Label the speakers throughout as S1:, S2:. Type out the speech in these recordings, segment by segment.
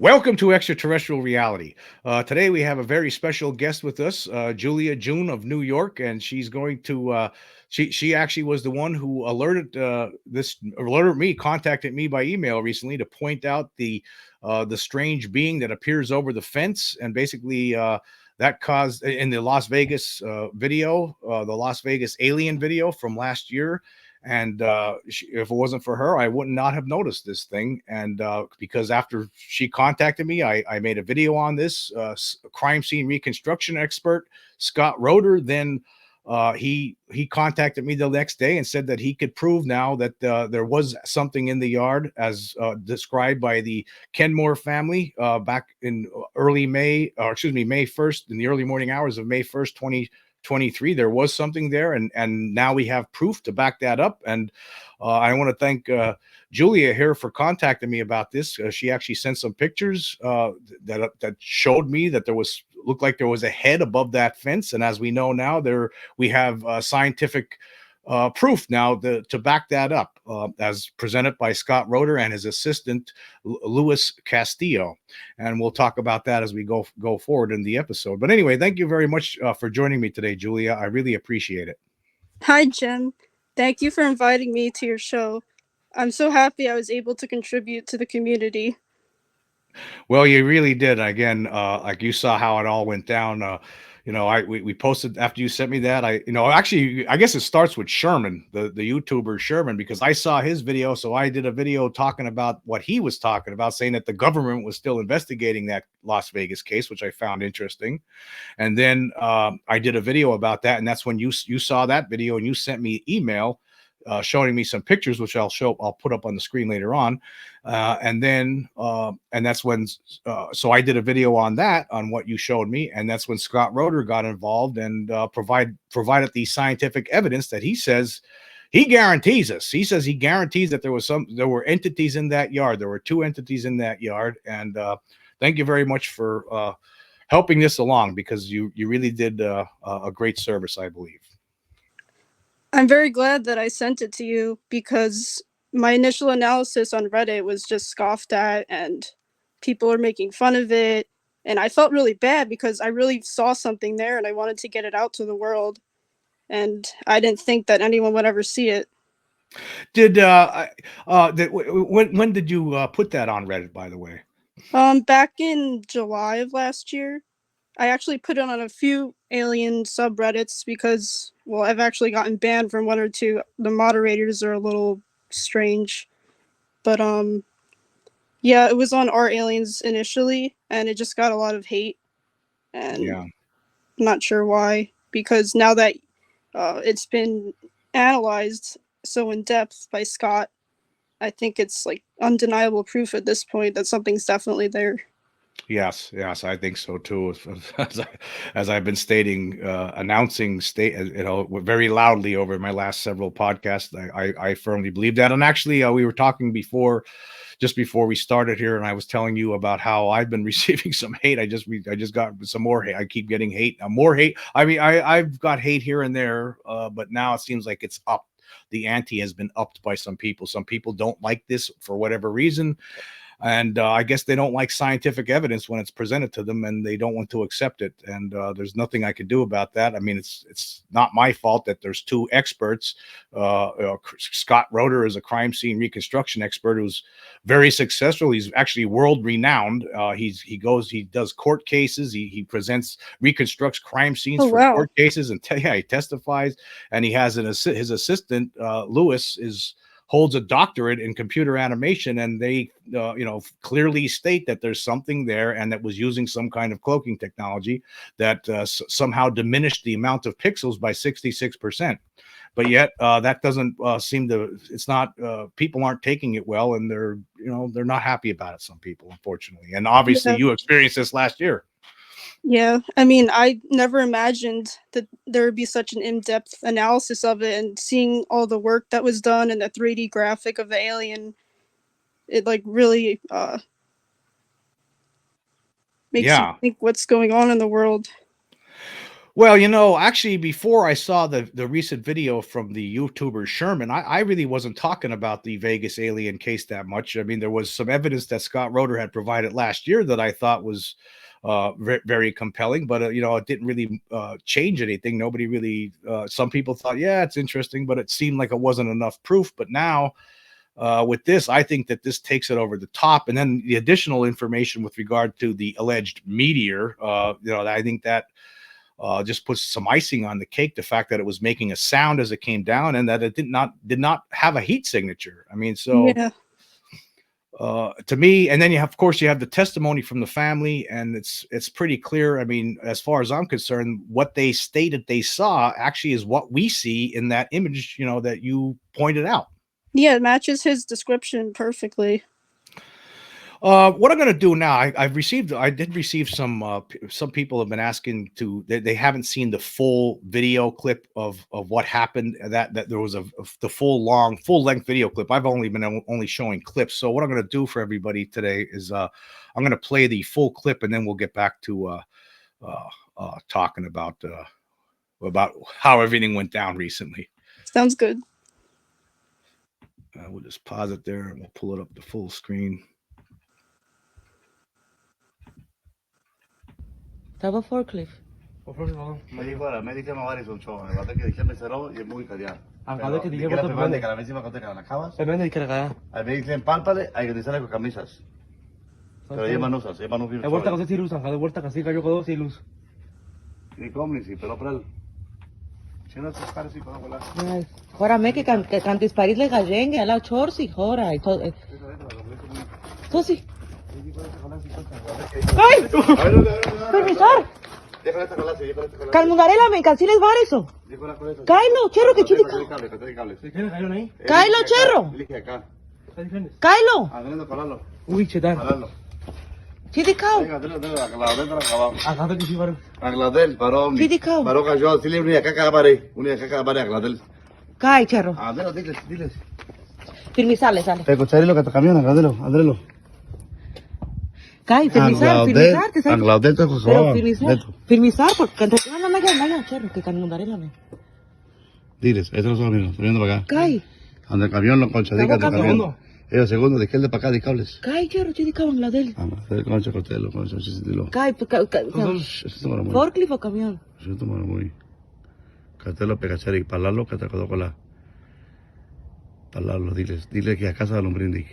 S1: Welcome to Extraterrestrial Reality. Today we have a very special guest with us, Julia June of New York, and she's going to. She actually was the one who alerted me, contacted me by email recently to point out the strange being that appears over the fence, and basically that caused in the Las Vegas video, the Las Vegas alien video from last year. And if it wasn't for her, I would not have noticed this thing. And because after she contacted me, I made a video on this. Crime scene reconstruction expert Scott Roeder then he contacted me the next day and said that he could prove now that there was something in the yard as described by the Kenmore family back in early May, or excuse me, May 1st, in the early morning hours of May 1st, 2023. There was something there, and now we have proof to back that up. And I want to thank Julia here for contacting me about this. She actually sent some pictures that showed me that looked like there was a head above that fence, and as we know now, we have scientific proof now to back that up, as presented by Scott Roeder and his assistant Luis Castillo, and we'll talk about that as we go forward in the episode. But anyway, thank you very much for joining me today, Julia. I really appreciate it.
S2: Hi, Jim. Thank you for inviting me to your show. I'm so happy I was able to contribute to the community.
S1: Well, you really did. Again, like you saw how it all went down. We posted after you sent me that. Actually, I guess it starts with Sherman, the YouTuber Sherman, because I saw his video. So I did a video talking about what he was talking about, saying that the government was still investigating that Las Vegas case, which I found interesting. And then I did a video about that, and that's when you saw that video and you sent me email showing me some pictures, which I'll put up on the screen later on. And that's when, so I did a video on that, on what you showed me. And that's when Scott Roeder got involved and provided the scientific evidence that he says he guarantees us. He says he guarantees that there were entities in that yard. There were two entities in that yard. And thank you very much for helping this along, because you really did a great service, I believe.
S2: I'm very glad that I sent it to you because my initial analysis on Reddit was just scoffed at and people are making fun of it. And I felt really bad because I really saw something there and I wanted to get it out to the world. And I didn't think that anyone would ever see it.
S1: Did when did you put that on Reddit, by the way?
S2: Back in July of last year, I actually put it on a few alien subreddits because, well, I've actually gotten banned from one or two. The moderators are a little strange, but yeah, it was on our aliens initially, and it just got a lot of hate, and
S1: Yeah.
S2: I'm not sure why. Because now that it's been analyzed so in depth by Scott, I think it's like undeniable proof at this point that something's definitely there.
S1: Yes, I think so too. As I've been stating, announcing, very loudly over my last several podcasts, I firmly believe that. And actually, we were talking just before we started here, and I was telling you about how I've been receiving some hate. I just got some more hate. I keep getting hate, more hate. I mean, I've got hate here and there, but now it seems like it's up. The ante has been upped by some people. Some people don't like this for whatever reason. And I guess they don't like scientific evidence when it's presented to them, and they don't want to accept it. And there's nothing I can do about that. I mean, it's not my fault that there's two experts. Scott Roeder is a crime scene reconstruction expert who's very successful. He's actually world renowned. He does court cases. He reconstructs crime scenes
S2: Oh,
S1: for
S2: wow.
S1: court cases, and he testifies. And he has his assistant Lewis holds a doctorate in computer animation, and they clearly state that there's something there, and that was using some kind of cloaking technology that somehow diminished the amount of pixels by 66%. But yet that doesn't seem to, it's not, people aren't taking it well, and they're not happy about it, some people, unfortunately. And obviously
S2: Yeah.
S1: you experienced this last year.
S2: Yeah, I mean, I never imagined that there would be such an in-depth analysis of it, and seeing all the work that was done and the 3D graphic of the alien, it like really makes you
S1: Yeah.
S2: think what's going on in the world.
S1: Well, actually, before I saw the recent video from the YouTuber Sherman, I really wasn't talking about the Vegas alien case that much. I mean, there was some evidence that Scott Roeder had provided last year that I thought was very compelling, but it didn't really change anything. Nobody really. Some people thought, yeah, it's interesting, but it seemed like it wasn't enough proof. But now, with this, I think that this takes it over the top. And then the additional information with regard to the alleged meteor, I think that just puts some icing on the cake. The fact that it was making a sound as it came down, and that it did not have a heat signature. I mean, so
S2: Yeah.
S1: to me, and then of course, you have the testimony from the family, and it's pretty clear. I mean, as far as I'm concerned, what they stated they saw actually is what we see in that image, that you pointed out.
S2: Yeah, it matches his description perfectly.
S1: What I'm going to do now, I did receive some people have been asking they haven't seen the full video clip of what happened. That there was the full length video clip. I've only been only showing clips. So what I'm going to do for everybody today is I'm going to play the full clip, and then we'll get back to talking about how everything went down recently.
S2: Sounds good.
S1: We'll just pause it there, and we'll pull it up to full screen.
S3: Estaba forklift.
S4: Me dijo la médica no vale son show. Me bate que dije me cerró y es muy callado.
S3: Acá que dije
S4: que
S3: bote
S4: la
S3: pende.
S4: que la encima con la acabas.
S3: Se vende y cargada.
S4: Ahí me dicen pálpale, hay que decirle con camisas. Pero ella manusas, ella manus
S3: De vuelta con ese luz, de vuelta casi cayó con dos y luz.
S4: Ni comni, si pero para él. Si no se para si para volar.
S3: Ahora me que cantis París le gallengue a la chorsi, ahora y todo. Tosi. ¡Ay! ¡Permisar!
S4: Déjale esta cola, déjale esta cola.
S3: Calmundarela, me cansiles bar eso. Cailo, cherro, que chidi. Cailo, cherro. Cailo.
S4: Adentro paralo.
S3: Uy, chetan.
S4: Paralo.
S3: Chidi cao.
S4: Venga, dentro acabado.
S3: Acá que sí, baro.
S4: Agladel, paró.
S3: Chidi cao.
S4: Paró cayó, dile una caca bare, Agladel.
S3: Cai, cherro.
S4: Adentro, diles.
S3: Firmisarle, sale.
S4: Te escucharé que te camiona, Agladelo.
S3: Cai, firmisar, te sale.
S4: Agladel te
S3: Pero firmisar, porque no, cherro, que calmundarela me.
S4: Diles, eso no son amigos, viendo para acá.
S3: Cai.
S4: Ande el camión, los conchadicas del camión. Ellos segundo, de izquierda para acá, de cables.
S3: Cai, cherro, chidi cao, Angladel.
S4: El concho, cortelo, concho, chistilo.
S3: Cai, forklift o camión.
S4: Eso es muy. Cartelo, pegachari, palalo, que te acordó con la. Palalo, dile que a casa de Lombrindic.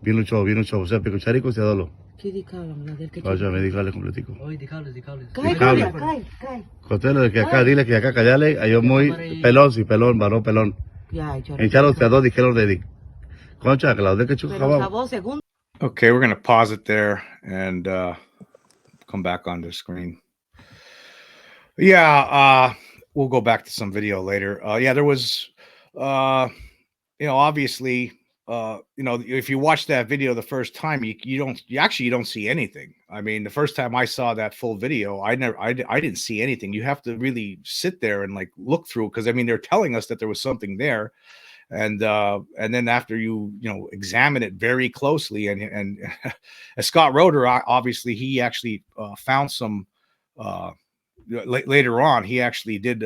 S4: Bien un show, o sea, pegachari, se adolo.
S3: Chidi cao, Angladel, que
S4: Vaya, me dijo, completico.
S3: Oye, de cables. Cai.
S4: Cortelo, de que acá, dile que acá, callale, hay muy pelón, varón, pelón.
S3: Ya, cherro.
S4: En Charlos, te adoro, dijeron de Concha, Claudia, que chulo,
S3: Pero sabó segundo.
S1: Okay, we're going to pause it there and come back on the screen. Yeah, we'll go back to some video later. There was, obviously, if you watch that video the first time, you don't see anything. I mean, the first time I saw that full video, I didn't see anything. You have to really sit there and like look through, because I mean, they're telling us that there was something there. And then after you examine it very closely, and Scott Roeder, obviously he actually found some later on. He actually did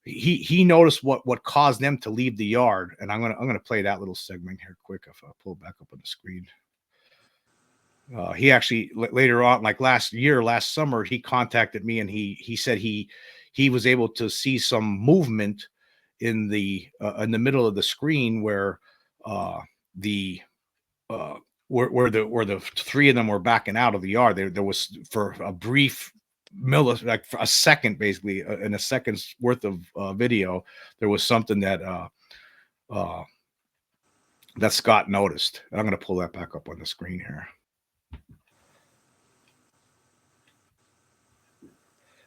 S1: he noticed what caused them to leave the yard, and I'm gonna play that little segment here quick if I pull it back up on the screen. He actually later on, like last summer, he contacted me, and he said he was able to see some movement in the middle of the screen where the three of them were backing out of the yard. There was, for a brief like for a second, basically in a second's worth of video, there was something that Scott noticed. And I'm going to pull that back up on the screen here.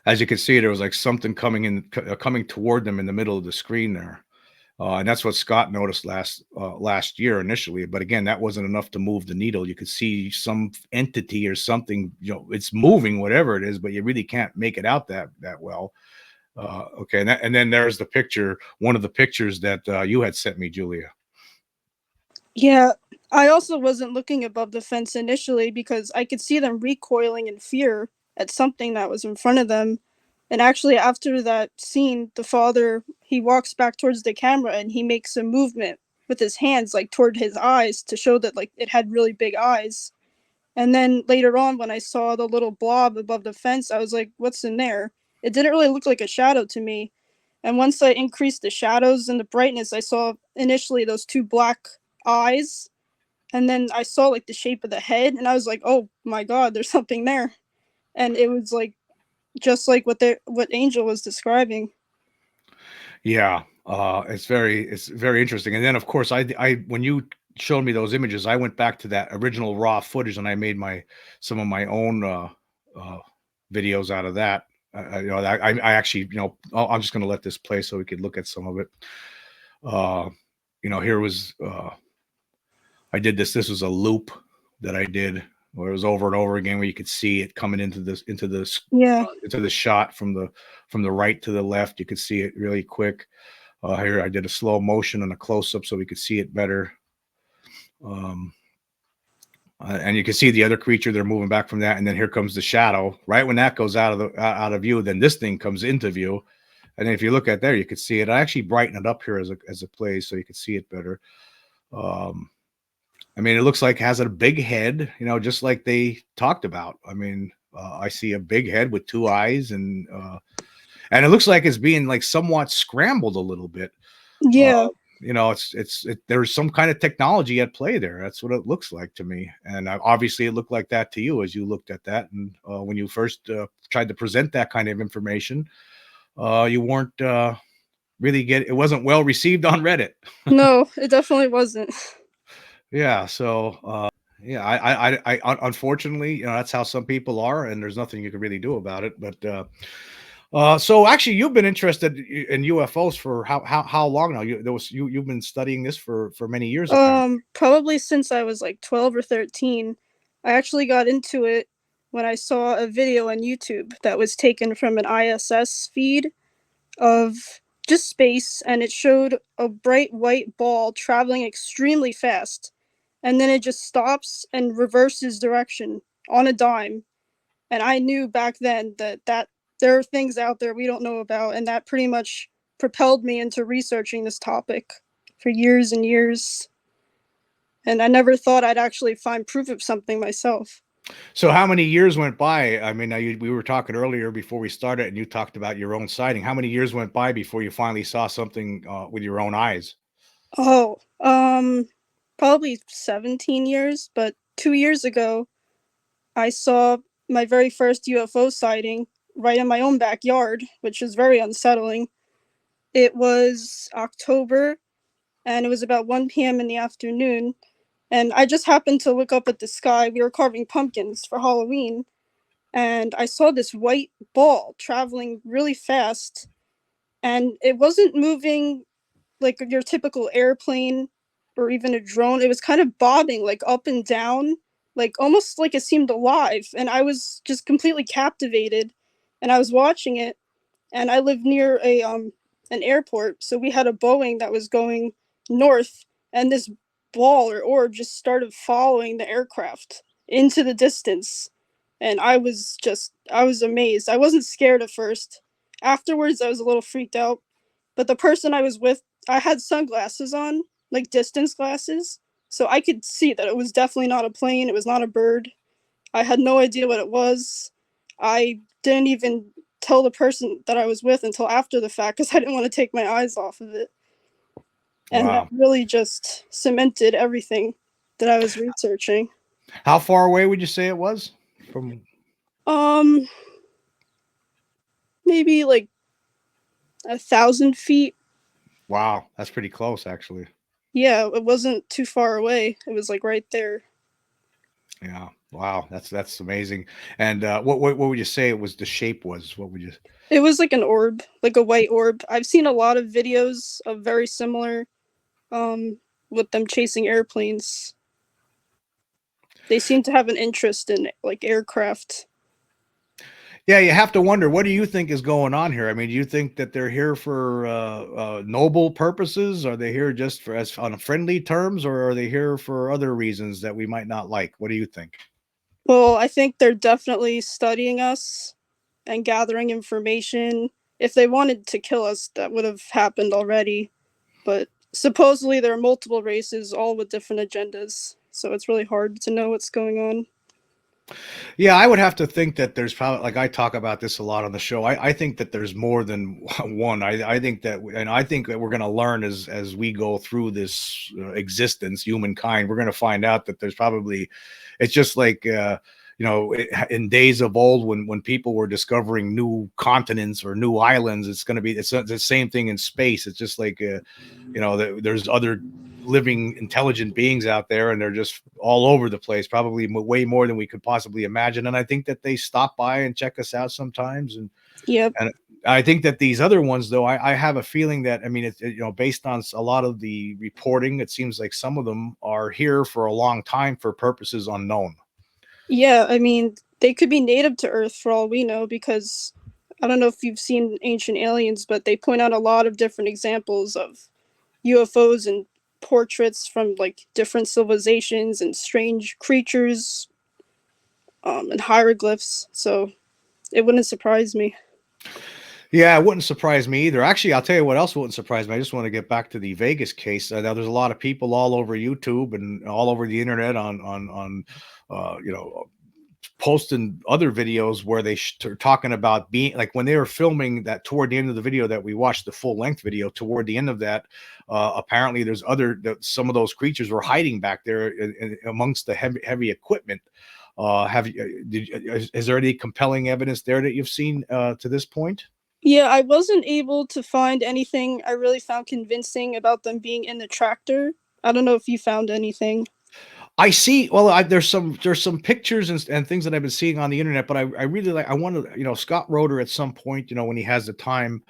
S1: As you can see, there was like something coming toward them in the middle of the screen there. And that's what Scott noticed last year initially. But again, that wasn't enough to move the needle. You could see some entity or something, it's moving, whatever it is, but you really can't make it out that well. Okay. And then there's the picture, one of the pictures that you had sent me, Julia.
S2: Yeah, I also wasn't looking above the fence initially because I could see them recoiling in fear at something that was in front of them. And actually, after that scene, the father, he walks back towards the camera and he makes a movement with his hands, like toward his eyes, to show that like it had really big eyes. And then later on, when I saw the little blob above the fence, I was like, what's in there? It didn't really look like a shadow to me. And once I increased the shadows and the brightness, I saw initially those two black eyes. And then I saw like the shape of the head, and I was like, oh my God, there's something there. And it was like just like what Angel was describing.
S1: Yeah, it's very interesting. And then of course I when you showed me those images, I went back to that original raw footage and I made some of my own uh, videos out of that. I actually, I'm just going to let this play so we could look at some of it. Uh, here was I did this. This was a loop that I did where it was over and over again, where you could see it coming
S2: Yeah.
S1: into the shot from the right to the left. You could see it really quick. Here I did a slow motion and a close up so we could see it better. Um, and you can see the other creature. They're moving back from that, and then here comes the shadow. Right when that goes out of view, then this thing comes into view. And then if you look at there, you could see it. I actually brighten it up here as a play so you could see it better. I mean, it looks like it has a big head, just like they talked about. I mean, I see a big head with two eyes, and it looks like it's being like somewhat scrambled a little bit.
S2: Yeah.
S1: There's some kind of technology at play there. That's what it looks like to me. And obviously it looked like that to you as you looked at that. And when you first tried to present that kind of information, you weren't it wasn't well received on Reddit.
S2: No, it definitely wasn't.
S1: Yeah. So, yeah, unfortunately, that's how some people are, and there's nothing you can really do about it. But so actually, you've been interested in UFOs for how long now? You've been studying this for many years, apparently.
S2: Probably since I was like 12 or 13. I actually got into it when I saw a video on YouTube that was taken from an ISS feed of just space, and it showed a bright white ball traveling extremely fast, and then it just stops and reverses direction on a dime. And I knew back then that there are things out there we don't know about, and that pretty much propelled me into researching this topic for years and years. And I never thought I'd actually find proof of something myself.
S1: So how many years went by? I mean, we were talking earlier before we started, and you talked about your own sighting. How many years went by before you finally saw something with your own eyes?
S2: Oh, probably 17 years, but 2 years ago, I saw my very first UFO sighting right in my own backyard, which is very unsettling. It was October, and it was about 1 p.m. in the afternoon, and I just happened to look up at the sky. We were carving pumpkins for Halloween, and I saw this white ball traveling really fast, and it wasn't moving like your typical airplane or even a drone. It was kind of bobbing like up and down, like almost like it seemed alive. And I was just completely captivated. And I was watching it, and I live near a an airport, so we had a Boeing that was going north, and this ball or orb just started following the aircraft into the distance. And I was amazed. I wasn't scared at first. Afterwards, I was a little freaked out, but the person I was with, I had sunglasses on, like distance glasses, so I could see that it was definitely not a plane, it was not a bird. I had no idea what it was. I didn't even tell the person that I was with until after the fact because I didn't want to take my eyes off of it. And that
S1: Wow.
S2: really just cemented everything that I was researching.
S1: How far away would you say it was from?
S2: Um, maybe like 1,000 feet.
S1: Wow, that's pretty close, actually.
S2: Yeah, it wasn't too far away. It was like right there.
S1: Yeah. Wow, that's amazing. And what would you say it was? The shape was? What would you?
S2: It was like an orb, like a white orb. I've seen a lot of videos of very similar, um, with them chasing airplanes. They seem to have an interest in like aircraft.
S1: Yeah, you have to wonder, what do you think is going on here? I mean, do you think that they're here for noble purposes? Are they here just for as on friendly terms, or are they here for other reasons that we might not like? What do you think?
S2: Well, I think they're definitely studying us, and gathering information. If they wanted to kill us, that would have happened already. But supposedly there are multiple races, all with different agendas. So it's really hard to know what's going on.
S1: Yeah, I would have to think that there's probably, like I talk about this a lot on the show. I think that there's more than one. I think that, and I think that we're going to learn as we go through this existence, humankind. We're going to find out that there's probably, it's just like in days of old when people were discovering new continents or new islands. It's going to be it's the same thing in space. It's just like there's other living intelligent beings out there, and they're just all over the place, probably way more than we could possibly imagine. And I think that they stop by and check us out sometimes.
S2: Yep.
S1: And I think that these other ones, though, I have a feeling that, I mean, based on a lot of the reporting, it seems like some of them are here for a long time for purposes unknown.
S2: Yeah, I mean, they could be native to Earth for all we know, because I don't know if you've seen Ancient Aliens, but they point out a lot of different examples of UFOs and portraits from like different civilizations and strange creatures, and hieroglyphs. So it wouldn't surprise me.
S1: Yeah, it wouldn't surprise me either. Actually, I'll tell you what else wouldn't surprise me. I just want to get back to the Vegas case. Now, there's a lot of people all over YouTube and all over the internet on posting other videos where are talking about being like when they were filming that toward the end of the video that we watched, the full length video. Toward the end of that, apparently there's some of those creatures were hiding back there amongst the heavy equipment. Is there any compelling evidence there that you've seen to this point?
S2: Yeah, I wasn't able to find anything I really found convincing about them being in the tractor. I don't know if you found anything.
S1: I see. Well, there's some pictures and things that I've been seeing on the internet, but I really like. I want to, Scott Roeder at some point, when he has the time.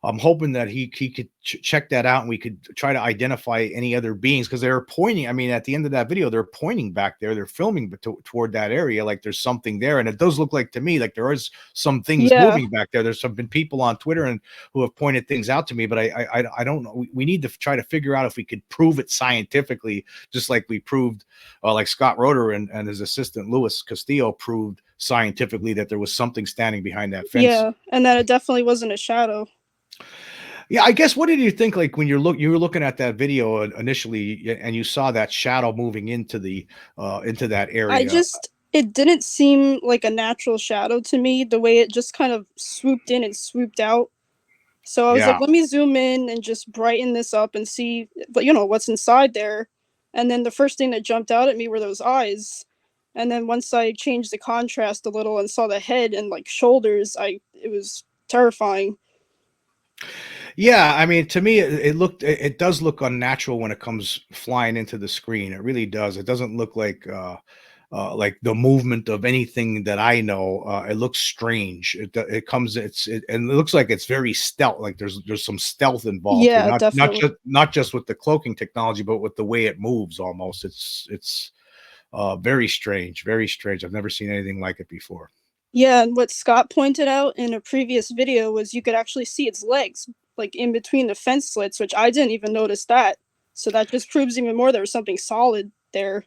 S1: I'm hoping that he could check that out and we could try to identify any other beings, because they're pointing. I mean, at the end of that video, they're pointing back there. They're filming toward that area, like there's something there, and it does look like to me like there is some things
S2: Yeah,
S1: moving back there. There's been people on Twitter and who have pointed things out to me, but I don't know. We need to try to figure out if we could prove it scientifically, just like we proved, like Scott Roeder and his assistant Louis Castillo proved scientifically that there was something standing behind that fence.
S2: yeah, and that it definitely wasn't a shadow.
S1: Yeah, I guess what did you think, like when you were looking at that video initially and you saw that shadow moving into that area?
S2: It didn't seem like a natural shadow to me, the way it just kind of swooped in and swooped out. So I was like,
S1: Yeah.
S2: let me zoom in and just brighten this up and see, but what's inside there. And then the first thing that jumped out at me were those eyes. And then once I changed the contrast a little and saw the head and like shoulders, it was terrifying.
S1: Yeah, I mean, to me, it does look unnatural when it comes flying into the screen. It really does. It doesn't look like the movement of anything that I know. It looks strange. And it looks like it's very stealth. Like there's some stealth involved here.
S2: Yeah,
S1: Not not
S2: definitely.
S1: just not just with the cloaking technology, but with the way it moves. Almost, it's very strange. Very strange. I've never seen anything like it before.
S2: Yeah, and what Scott pointed out in a previous video was you could actually see its legs, like in between the fence slits, which I didn't even notice that. So that just proves even more there was something solid there.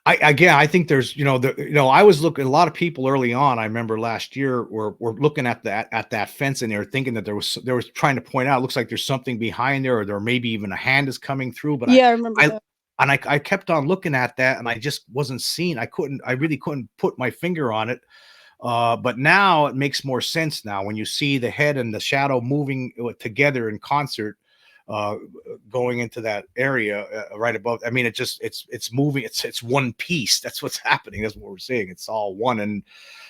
S1: I think there's, I was looking, a lot of people early on, I remember last year were looking at that fence, and they were thinking that there was trying to point out, it looks like there's something behind there, or there maybe even a hand is coming through. But
S2: Yeah, I remember
S1: I
S2: that.
S1: and I kept on looking at that, and I just wasn't seeing. I really couldn't put my finger on it. But now it makes more sense now when you see the head and the shadow moving together in concert, uh, going into that area right above. I mean, it's moving. It's one piece. That's what's happening. That's what we're seeing. It's all one. And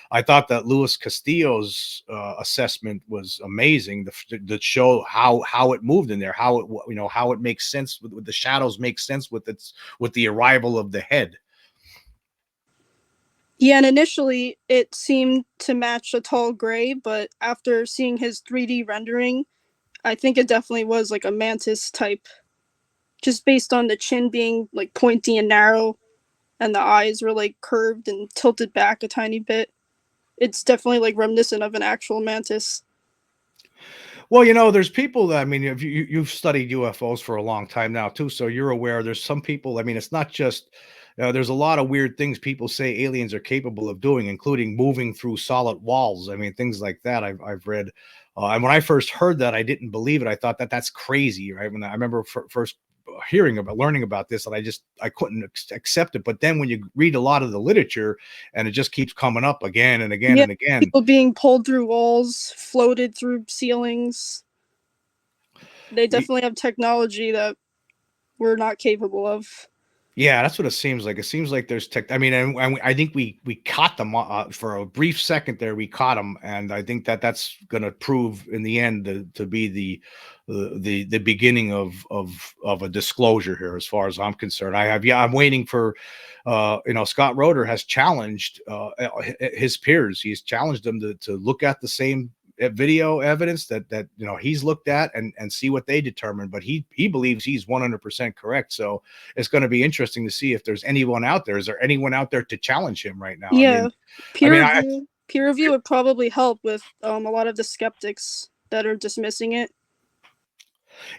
S1: I thought that Luis Castillo's assessment was amazing. The show how it moved in there, how how it makes sense with the shadows, makes sense with the arrival of the head.
S2: Yeah, and initially it seemed to match a tall gray, but after seeing his 3D rendering, I think it definitely was like a mantis type, just based on the chin being like pointy and narrow, and the eyes were like curved and tilted back a tiny bit. It's definitely like reminiscent of an actual mantis.
S1: Well, there's people that, I mean, if you've studied UFOs for a long time now too, so you're aware there's some people. I mean, it's not just there's a lot of weird things people say aliens are capable of doing, including moving through solid walls. I mean, things like that I've read. And when I first heard that, I didn't believe it. I thought that that's crazy, right? When I remember first learning about this, and I couldn't accept it. But then when you read a lot of the literature, and it just keeps coming up again and again
S2: Yeah,
S1: and again.
S2: people being pulled through walls, floated through ceilings. They definitely have technology that we're not capable of.
S1: Yeah, that's what it seems like. It seems like there's tech. I mean, and I think we caught them for a brief second there. We caught them, and I think that that's going to prove in the end to be the beginning of a disclosure here, as far as I'm concerned. I'm waiting for, Scott Roeder has challenged his peers. He's challenged them to look at the same video evidence that he's looked at and see what they determine. But he believes he's 100% correct. So it's going to be interesting to see if there's anyone out there. Is there anyone out there to challenge him right now?
S2: Yeah,
S1: I mean,
S2: peer review would probably help with a lot of the skeptics that are dismissing it.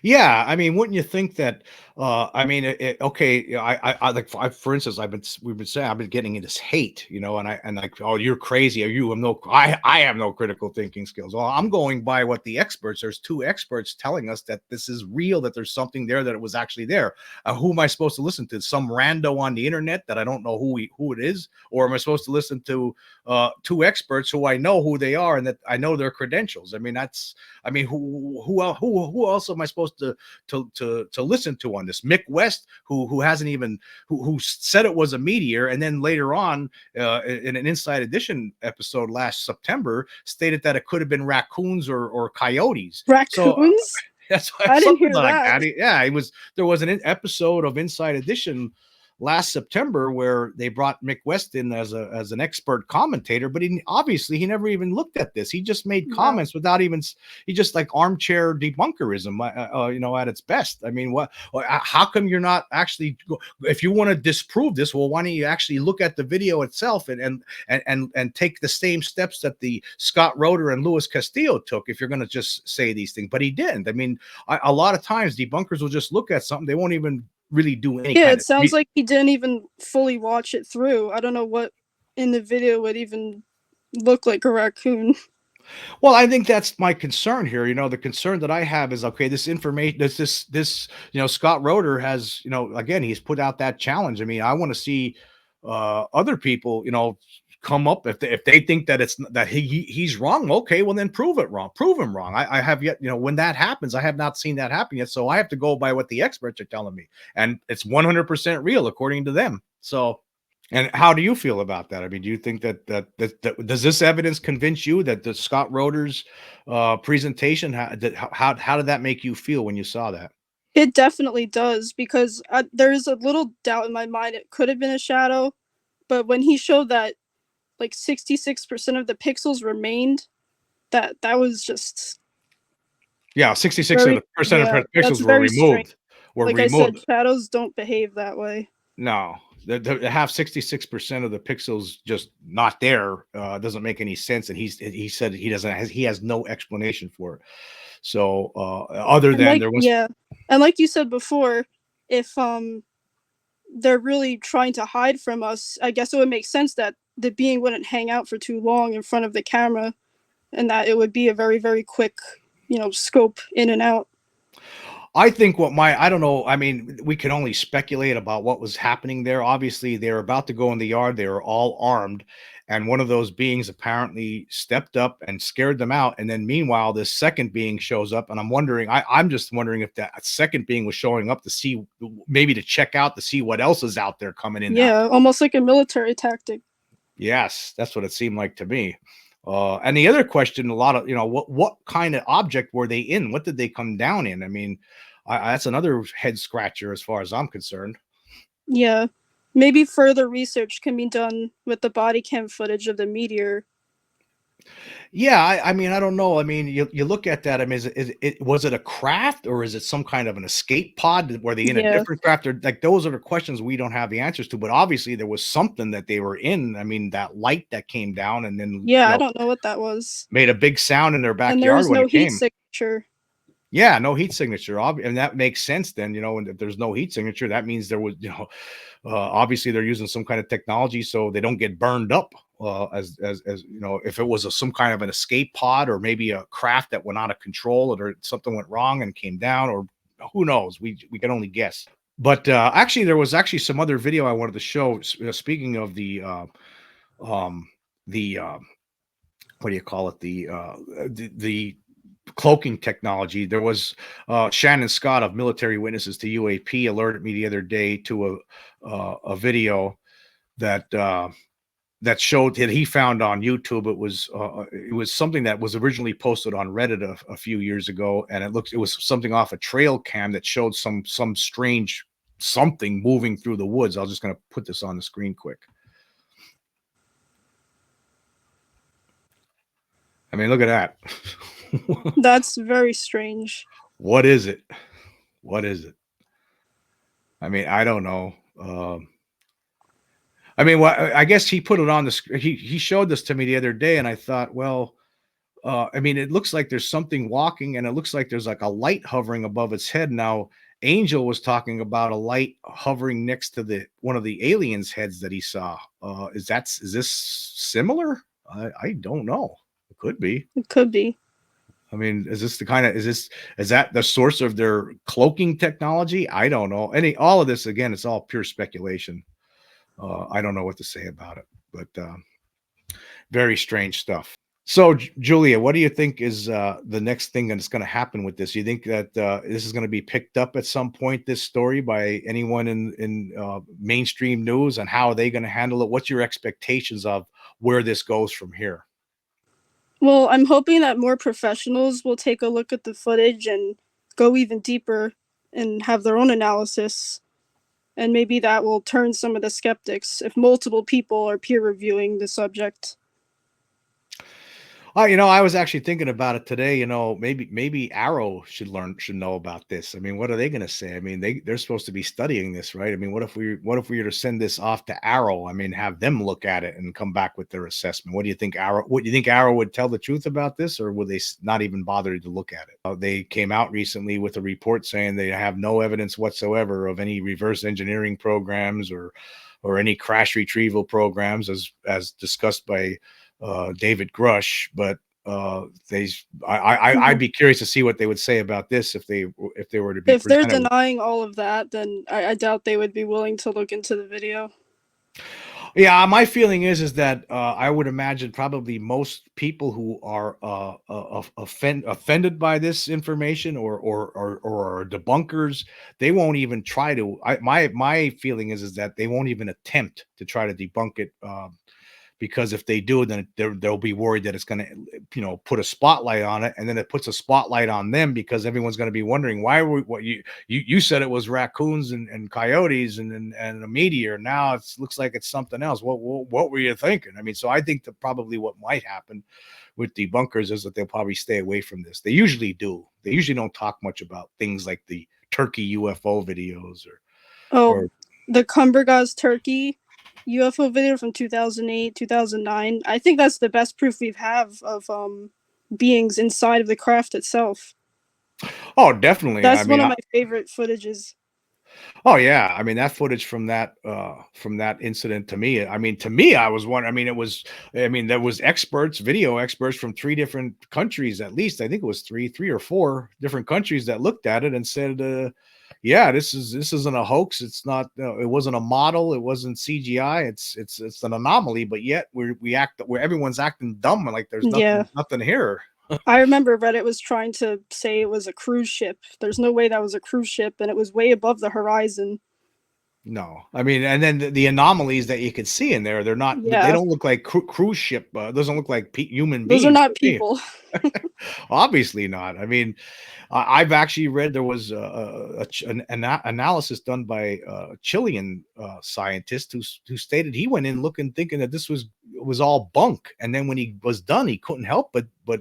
S1: yeah, I mean, wouldn't you think that? I mean, okay, for instance, we've been saying I've been getting into this hate, and like, oh, you're crazy, or you have I have no critical thinking skills. Well, I'm going by what the experts. There's two experts telling us that this is real, that there's something there, that it was actually there. Who am I supposed to listen to? Some rando on the internet that I don't know who it is, or am I supposed to listen to two experts who I know who they are and that I know their credentials? I mean, who else am I supposed to listen to on this? Mick West, who hasn't even who said it was a meteor, and then later on in an Inside Edition episode last September stated that it could have been raccoons or coyotes. So
S2: Raccoons?
S1: that's
S2: I didn't hear
S1: like
S2: that.
S1: Yeah, there was an episode of Inside Edition last September where they brought Mick West in as an expert commentator, but he never even looked at this. He just made comments without even. He just like armchair debunkerism, at its best. I mean, how come you're not actually, if you want to disprove this, well, why don't you actually look at the video itself and take the same steps that the Scott Roeder and Louis Castillo took if you're going to just say these things? But he didn't. I mean, a lot of times debunkers will just look at something, they won't even really do any kind
S2: it sounds like he didn't even fully watch it through. I don't know what in the video would even look like a raccoon.
S1: Well, I think that's my concern here. The concern that I have is, okay, this information, this Scott Roeder has, again, he's put out that challenge. I mean, I want to see other people, come up if they think that he's wrong. Okay, well then prove him wrong. I have yet, when that happens, I have not seen that happen yet. So I have to go by what the experts are telling me, and it's 100% real according to them. So, and how do you feel about that? I mean, do you think that does this evidence convince you that the Scott Roeder's presentation, how did that make you feel when you saw that?
S2: It definitely does, because there's a little doubt in my mind it could have been a shadow, but when he showed that like 66% of the pixels remained, that was just
S1: 66% of the pixels were removed.
S2: I said, shadows don't behave that way.
S1: No, to have 66% of the pixels just not there doesn't make any sense. And he said he has no explanation for it. So other than there was,
S2: and like you said before, if they're really trying to hide from us, I guess it would make sense that the being wouldn't hang out for too long in front of the camera, and that it would be a very, very quick, scope in and out.
S1: I think I don't know. I mean, we can only speculate about what was happening there. Obviously, they were about to go in the yard. They were all armed. And one of those beings apparently stepped up and scared them out. And then meanwhile, this second being shows up. And I'm just wondering if that second being was showing up to see, maybe to check out, to see what else is out there coming in.
S2: Yeah, almost like a military tactic.
S1: Yes, that's what it seemed like to me. And the other question, a lot of, what kind of object were they in? What did they come down in? I mean, that's another head scratcher as far as I'm concerned.
S2: Yeah, maybe further research can be done with the body cam footage of the meteor.
S1: Yeah, I mean, I don't know. I mean, you look at that. I mean, was it a craft, or is it some kind of an escape pod? Were they in a different craft? Or, like, those are the questions we don't have the answers to. But obviously, there was something that they were in. I mean, that light that came down, and then
S2: I don't know what that was.
S1: Made a big sound in their backyard,
S2: and there was
S1: when
S2: no
S1: it came.
S2: heat signature.
S1: Yeah, no heat signature, and that makes sense then, and if there's no heat signature, that means there was, obviously they're using some kind of technology so they don't get burned up. As if it was some kind of an escape pod or maybe a craft that went out of control or something went wrong and came down, or who knows? We can only guess. But actually, there was actually some other video I wanted to show. Speaking of um, the what do you call it? The cloaking technology. There was Shannon Scott of Military Witnesses to UAP alerted me the other day to a video that that showed that he found on YouTube. It was something that was originally posted on Reddit a few years ago, and it was something off a trail cam that showed some strange something moving through the woods. I was just going to put this on the screen quick. I mean, look at that.
S2: That's very strange.
S1: What is it? What is it? I mean, I don't know. I mean, I guess he put it on the screen. He showed this to me the other day, and I thought, well, I mean, it looks like there's something walking, and it looks like there's like a light hovering above its head. Now, Angel was talking about a light hovering next to one of the aliens' heads that he saw. Is this similar? I don't know. It could be.
S2: It could be.
S1: I mean, is that the source of their cloaking technology? I don't know. All of this again, it's all pure speculation. I don't know what to say about it, but very strange stuff. So, Julia, what do you think is the next thing that's going to happen with this? You think that this is going to be picked up at some point, this story, by anyone in mainstream news, and how are they going to handle it? What's your expectations of where this goes from here?
S2: Well, I'm hoping that more professionals will take a look at the footage and go even deeper and have their own analysis. And maybe that will turn some of the skeptics if multiple people are peer reviewing the subject.
S1: I was actually thinking about it today. Maybe Arrow should know about this. I mean, what are they going to say? I mean, they're supposed to be studying this, right? I mean, what if we were to send this off to Arrow? I mean, have them look at it and come back with their assessment. What do you think Arrow would tell the truth about this, or would they not even bother to look at it? They came out recently with a report saying they have no evidence whatsoever of any reverse engineering programs or any crash retrieval programs, as discussed by David Grush, but I'd be curious to see what they would say about this if they were to be
S2: If they're
S1: presented.
S2: denying all of that, then I doubt they would be willing to look into the video.
S1: Yeah, my feeling is that I would imagine probably most people who are offended by this information or are debunkers, they won't even try to. My feeling is that they won't even attempt to try to debunk it. Because if they do, then they'll be worried that it's going to, put a spotlight on it, and then it puts a spotlight on them because everyone's going to be wondering why you said it was raccoons and coyotes and a meteor. Now it looks like it's something else. What were you thinking? I mean, so I think that probably what might happen with debunkers is that they'll probably stay away from this. They usually do. They usually don't talk much about things like the Turkey UFO videos or
S2: the Cumbergaz Turkey UFO video from 2008, 2009. I think that's the best proof we have of beings inside of the craft itself.
S1: Oh, definitely.
S2: That's one of my favorite footages.
S1: Oh yeah, I mean that footage from that incident to me. I mean, I was wondering. I mean, there was video experts from 3 different countries at least. I think it was three or 4 different countries that looked at it and said, "Yeah, this isn't a hoax. It's not. It wasn't a model. It wasn't CGI. It's an anomaly. But yet everyone's acting dumb and like there's nothing here."
S2: I remember Reddit was trying to say it was a cruise ship. There's no way that was a cruise ship, and it was way above the horizon.
S1: No, I mean, and then the anomalies that you could see in there, they're not.
S2: Yeah.
S1: They don't look like cruise ship. Doesn't look like human beings.
S2: Those are not people.
S1: Obviously not. I mean, I've actually read there was an analysis done by a Chilean scientist who stated he went in looking, thinking that this was all bunk, and then when he was done, he couldn't help but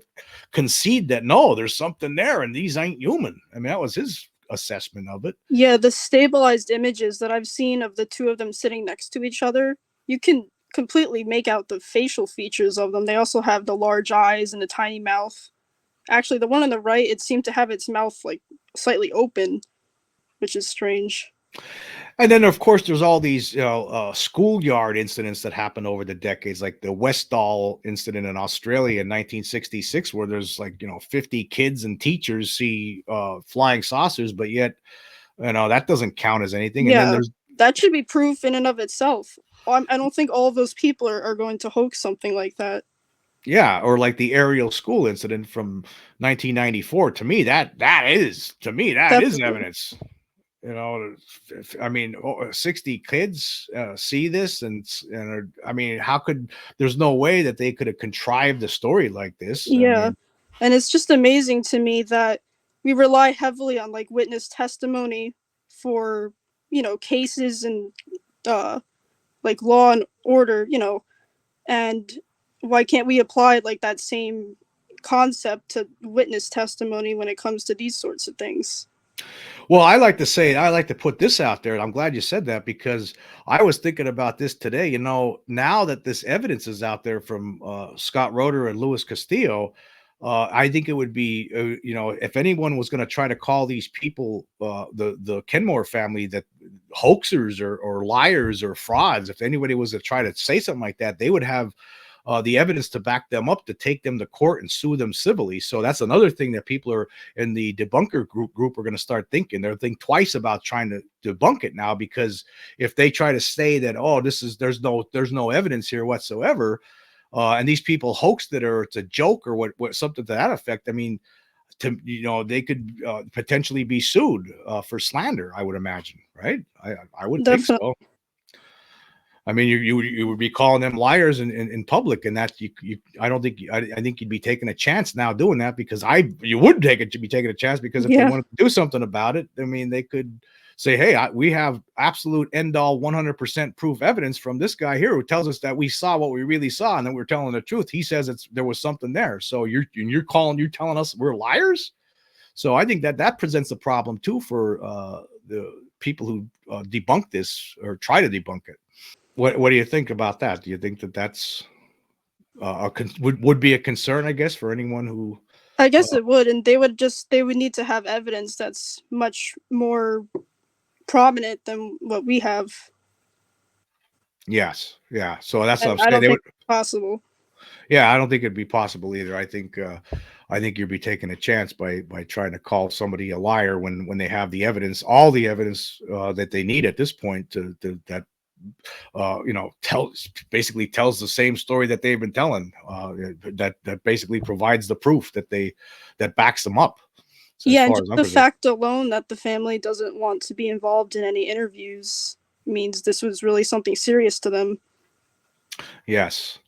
S1: concede that no, there's something there, and these ain't human. I mean, that was his assessment of it.
S2: Yeah, the stabilized images that I've seen of the 2 of them sitting next to each other, you can completely make out the facial features of them. They also have the large eyes and the tiny mouth. Actually, the one on the right, it seemed to have its mouth like slightly open, which is strange.
S1: And then, of course, there's all these schoolyard incidents that happen over the decades, like the Westall incident in Australia in 1966, where there's like 50 kids and teachers see flying saucers, but yet that doesn't count as anything. And then
S2: Yeah,
S1: there's
S2: that should be proof in and of itself. I don't think all of those people are going to hoax something like that.
S1: yeah, or like the Ariel school incident from 1994. To me, that is
S2: Definitely.
S1: evidence. I mean, 60 kids see this, I mean, how could there's no way that they could have contrived a story like this. I
S2: Yeah.
S1: mean,
S2: And it's just amazing to me that we rely heavily on like witness testimony for, cases and uh like law and order, and why can't we apply like that same concept to witness testimony when it comes to these sorts of things?
S1: well, I like to put this out there, and I'm glad you said that because I was thinking about this today. Now that this evidence is out there from Scott Roeder and Louis Castillo, I think it would be, if anyone was going to try to call these people, the Kenmore family, that hoaxers or liars or frauds, if anybody was to try to say something like that, they would have the evidence to back them up to take them to court and sue them civilly. So that's another thing that people are in the debunker group are going to start thinking. They'll think twice about trying to debunk it now, because if they try to say that, oh, there's no evidence here whatsoever, and these people hoaxed it, or it's a joke, or what something to that effect. I mean, they could potentially be sued for slander, I would imagine, right? I would think
S2: Definitely.
S1: so. I mean, you would be calling them liars in public, and that I don't think I think you'd be taking a chance now doing that, because you would be taking a chance, because if they
S2: Yeah.
S1: wanted to do something about it, I mean, they could say, hey, we have absolute end all 100% proof evidence from this guy here who tells us that we saw what we really saw, and then we're telling the truth. He says there was something there, so you're telling us we're liars. So I think that presents a problem too for the people who debunk this or try to debunk it. What do you think about that? Do you think that that's would be a concern, I guess, for anyone who?
S2: I guess it would, and they would need to have evidence that's much more prominent than what we have,
S1: Yes, yeah. So that's what
S2: and
S1: I'm
S2: I
S1: saying.
S2: don't
S1: They
S2: think
S1: would,
S2: it's possible.
S1: yeah. I don't think it'd be possible either. I think you'd be taking a chance by trying to call somebody a liar when they have the evidence, all the evidence that they need at this point to that basically tells the same story that they've been telling, that basically provides the proof that backs them up. So as
S2: Yeah, and
S1: far
S2: just
S1: as I'm
S2: the
S1: concerned.
S2: fact alone that the family doesn't want to be involved in any interviews means this was really something serious to them.
S1: Yes.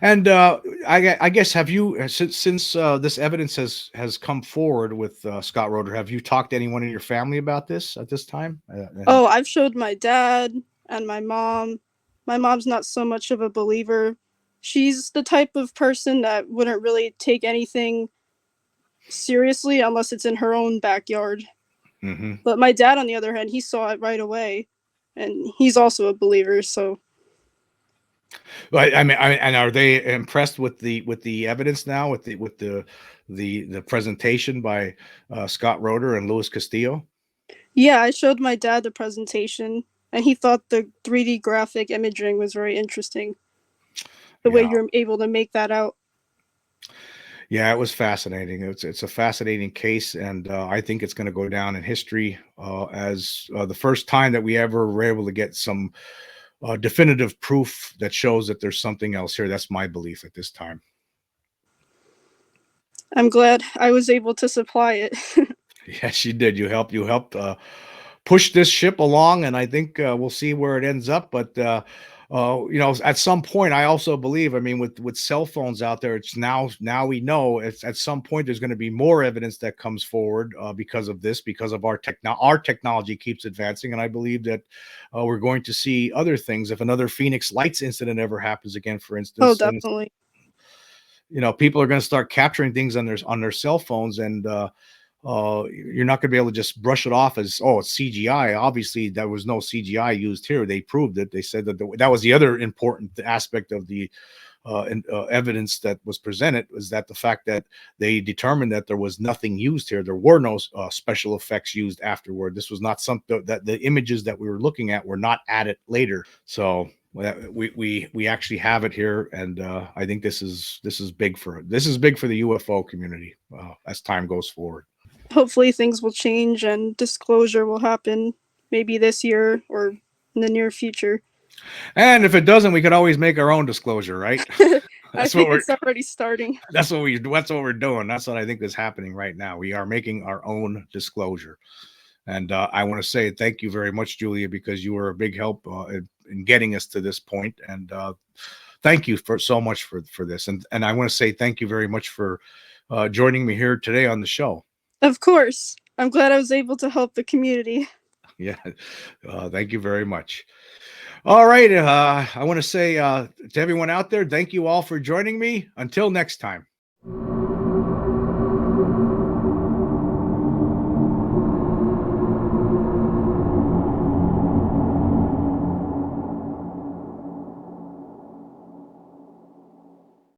S1: And I guess, have you since this evidence has come forward with Scott Roeder, have you talked to anyone in your family about this at this time?
S2: Oh, I've showed my dad and my mom. My mom's not so much of a believer. She's the type of person that wouldn't really take anything seriously unless it's in her own backyard.
S1: Mhm.
S2: But my dad, on the other hand, he saw it right away, and he's also a believer. So
S1: And are they impressed with the evidence now, with the presentation by Scott Roeder and Louis Castillo?
S2: yeah, I showed my dad the presentation, and he thought the 3D graphic imaging was very interesting. The way
S1: Yeah.
S2: you're able to make that out.
S1: Yeah, it was fascinating. It's a fascinating case, and I think it's going to go down in history as the first time that we ever were able to get some definitive proof that shows that there's something else here. That's my belief at this time.
S2: I'm glad I was able to supply it.
S1: Yes, you did. You helped push this ship along, and I think we'll see where it ends up. But at some point, I also believe. I mean, with cell phones out there, it's now we know it's at some point there's going to be more evidence that comes forward because of this, because of our technology keeps advancing, and I believe that we're going to see other things. If another Phoenix Lights incident ever happens again, for
S2: Oh,
S1: instance, then
S2: definitely.
S1: people are going to start capturing things on their cell phones, and you're not going to be able to just brush it off as, oh, it's CGI. Obviously, there was no CGI used here. They proved it. They said that that was the other important aspect of the evidence that was presented, was that the fact that they determined that there was nothing used here. There were no special effects used afterward. This was not something that the images that we were looking at were not added later. So we actually have it here, and I think this is big for the UFO community as time goes forward.
S2: Hopefully things will change and disclosure will happen maybe this year or in the near future.
S1: And if it doesn't, we could always make our own disclosure, right?
S2: I think it's already starting.
S1: That's what we're doing. That's what I think is happening right now. We are making our own disclosure. And I want to say thank you very much, Julia, because you were a big help in getting us to this point. And thank you so much for this. And I want to say thank you very much for joining me here today on the show.
S2: Of course. I'm glad I was able to help the community.
S1: Yeah. Thank you very much. All right. I want to say to everyone out there, thank you all for joining me. Until next time.